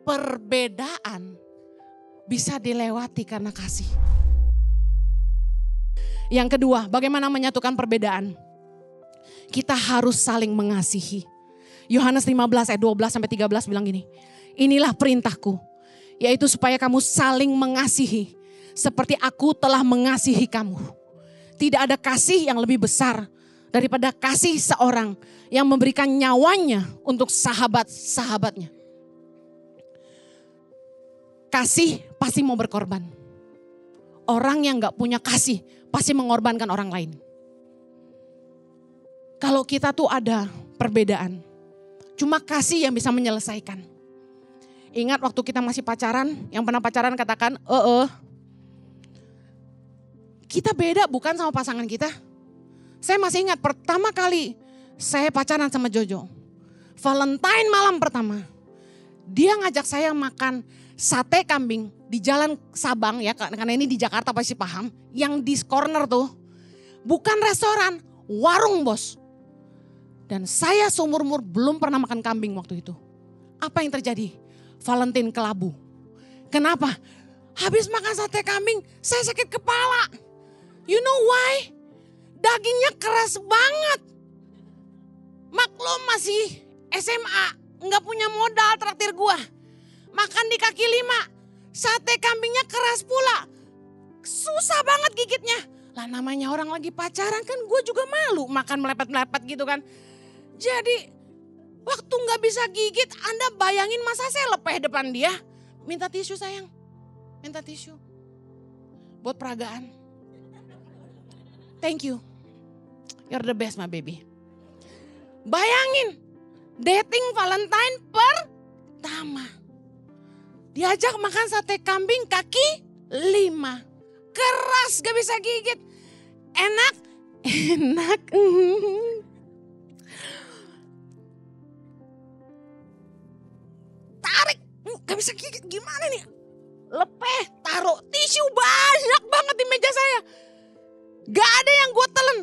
Perbedaan bisa dilewati karena kasih. Yang kedua, bagaimana menyatukan perbedaan? Kita harus saling mengasihi. Yohanes 15 ayat 12 sampai 13 bilang gini. Inilah perintahku, yaitu supaya kamu saling mengasihi seperti aku telah mengasihi kamu. Tidak ada kasih yang lebih besar daripada kasih seorang yang memberikan nyawanya untuk sahabat-sahabatnya. Kasih pasti mau berkorban. Orang yang gak punya kasih pasti mengorbankan orang lain. Kalau kita tuh ada perbedaan, cuma kasih yang bisa menyelesaikan. Ingat waktu kita masih pacaran, yang pernah pacaran katakan, kita beda bukan sama pasangan kita. Saya masih ingat pertama kali saya pacaran sama Jojo. Valentine malam pertama, dia ngajak saya makan sate kambing di Jalan Sabang ya, karena ini di Jakarta pasti paham. Yang di corner tuh, bukan restoran, warung bos. Dan saya seumur-umur belum pernah makan kambing waktu itu. Apa yang terjadi? Valentine kelabu. Kenapa? Habis makan sate kambing, saya sakit kepala. You know why? Dagingnya keras banget. Maklum masih SMA, nggak punya modal traktir gua. Makan di kaki lima, sate kambingnya keras pula. Susah banget gigitnya. Lah namanya orang lagi pacaran kan gue juga malu makan melepet-melepet gitu kan. Jadi waktu gak bisa gigit, Anda bayangin masa saya lepeh depan dia. Minta tisu sayang, minta tisu. Buat peragaan. Thank you, you're the best my baby. Bayangin, dating Valentine pertama. Diajak makan sate kambing kaki 5. Keras gak bisa gigit. Enak. Tarik, gak bisa gigit, gimana nih? Lepeh, taruh tisu banyak banget di meja saya. Gak ada yang gue telan.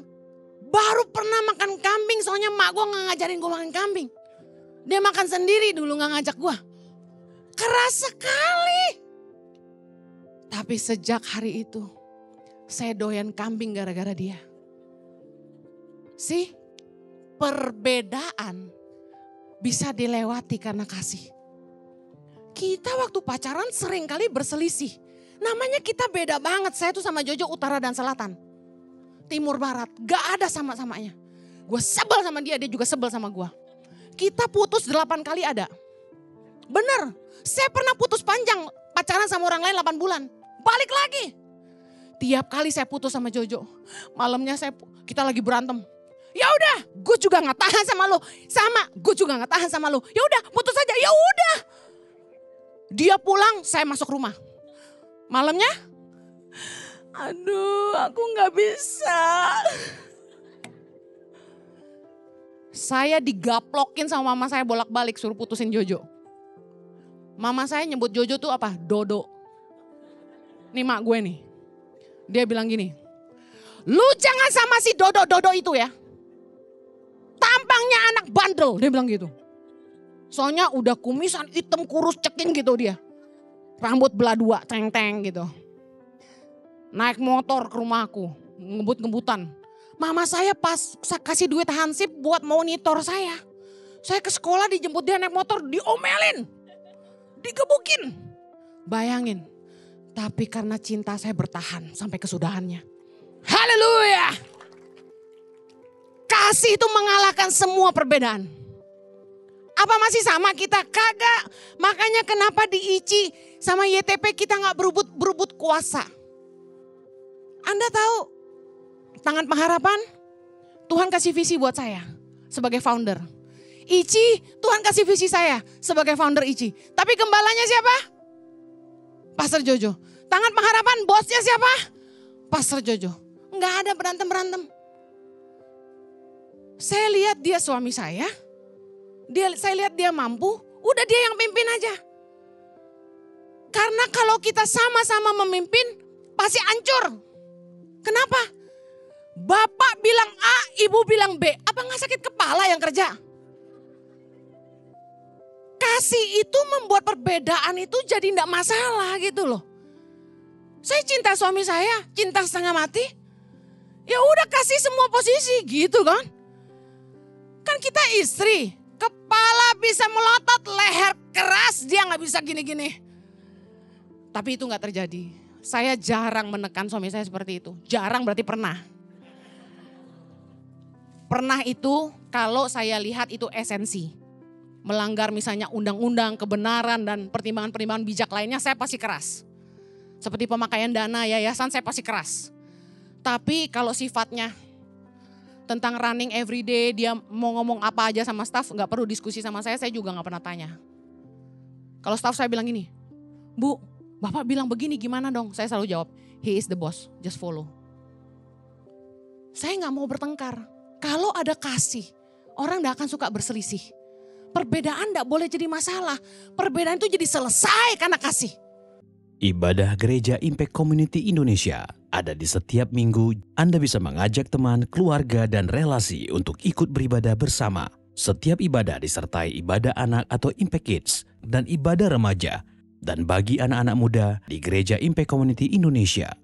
Baru pernah makan kambing, soalnya mak gue gak ngajarin gue makan kambing. Dia makan sendiri dulu, gak ngajak gue. Keras sekali. Tapi sejak hari itu, saya doyan kambing gara-gara dia. Perbedaan bisa dilewati karena kasih. Kita waktu pacaran sering kali berselisih. Namanya kita beda banget, saya tuh sama Jojo utara dan selatan. Timur barat, gak ada sama-samanya. Gue sebel sama dia, dia juga sebel sama gue. Kita putus 8 kali ada. Bener, saya pernah putus panjang pacaran sama orang lain 8 bulan. Balik lagi. Tiap kali saya putus sama Jojo, malamnya kita lagi berantem. Ya udah, gue juga nggak tahan sama lo. Sama, gue juga nggak tahan sama lo. Ya udah, putus aja. Ya udah. Dia pulang, saya masuk rumah. Malamnya, aduh, aku nggak bisa. Saya digaplokin sama mama saya bolak-balik suruh putusin Jojo. Mama saya nyebut Jojo tuh apa? Dodo. Nih mak gue nih. Dia bilang gini, lu jangan sama si Dodo itu ya. Tampangnya anak bandel, dia bilang gitu. Soalnya udah kumisan hitam kurus ceking gitu dia. Rambut belah 2, teng-teng gitu. Naik motor ke rumahku, ngebut-ngebutan. Mama saya pas kasih duit hansip buat monitor saya. Saya ke sekolah dijemput dia naik motor, diomelin. Digebukin. Bayangin. Tapi karena cinta saya bertahan sampai kesudahannya. Haleluya. Kasih itu mengalahkan semua perbedaan. Apa masih sama kita? Kagak. Makanya kenapa di ICI sama YTP kita gak berebut kuasa. Anda tahu Tangan Pengharapan? Tuhan kasih visi buat saya sebagai founder. ICI Tuhan kasih visi saya sebagai founder ICI. Tapi gembalanya siapa? Pastor Jojo. Tangan Pengharapan bosnya siapa? Pastor Jojo. Enggak ada berantem-berantem. Saya lihat dia suami saya. Saya lihat dia mampu. Udah dia yang pimpin aja. Karena kalau kita sama-sama memimpin pasti hancur. Kenapa? Bapak bilang A, ibu bilang B. Apa gak sakit kepala yang kerja? Kasih itu membuat perbedaan itu jadi tidak masalah gitu loh. Saya cinta suami saya, cinta setengah mati. Ya udah kasih semua posisi gitu kan. Kan kita istri, kepala bisa melotot, leher keras, dia gak bisa gini-gini. Tapi itu gak terjadi. Saya jarang menekan suami saya seperti itu. Jarang berarti pernah. Pernah itu kalau saya lihat itu esensi. Melanggar misalnya undang-undang, kebenaran dan pertimbangan-pertimbangan bijak lainnya, saya pasti keras. Seperti pemakaian dana yayasan, saya pasti keras. Tapi kalau sifatnya tentang running everyday, dia mau ngomong apa aja sama staff, gak perlu diskusi sama saya juga gak pernah tanya. Kalau staff saya bilang gini, Bu, Bapak bilang begini gimana dong? Saya selalu jawab, he is the boss, just follow. Saya gak mau bertengkar. Kalau ada kasih, orang gak akan suka berselisih. Perbedaan gak boleh jadi masalah. Perbedaan itu jadi selesai karena kasih. Ibadah Gereja Impact Community Indonesia ada di setiap minggu. Anda bisa mengajak teman, keluarga, dan relasi untuk ikut beribadah bersama. Setiap ibadah disertai ibadah anak atau Impact Kids dan ibadah remaja. Dan bagi anak-anak muda di Gereja Impact Community Indonesia,